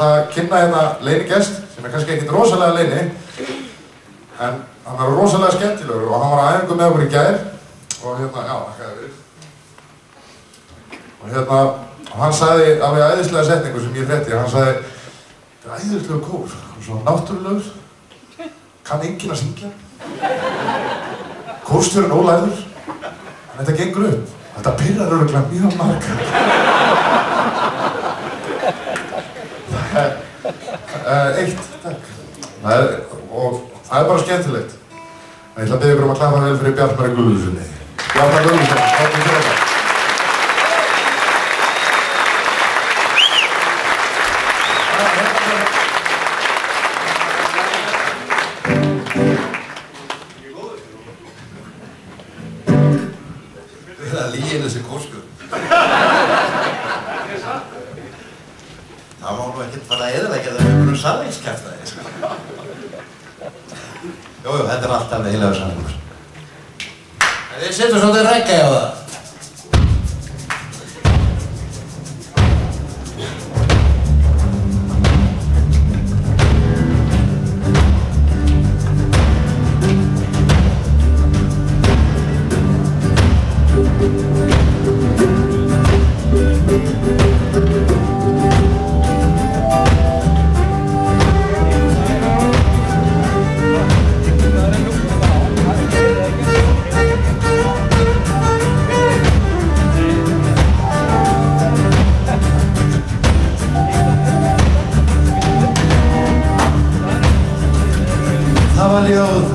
ætla að kynna hérna leynigest sem kannski ekkert rosalega leyni en hann rosalega skemmtilegur og hann var á æfingu með okkur í gær og hérna, já, þakkaði fyrir. Og hann sagði alveg æðislega setningu sem ég frétti, hann sagði þetta æðislegur kór, svona náttúrulegur, kann enginn að syngja, kórstjórinn ólæður, en þetta gengur upp, þetta pirrar örugglega mjög marga. Eitt, takk. Og það er bara skemmtilegt. Ég ætla að biðja ykkur að klappa vel fyrir Bjartmari Guðlaugssyni. Bjartmari Guðlaugssyni, takk fyrir þetta. Það er líginn þessi kórskur. Það má nú ekkert fara að eyðileggja það með einhverjum sannleikskjaftaði, sko. Jú, þetta er allt alveg heilagur sannleikur. Við setjum svolítið reggae á það. Það var ljóð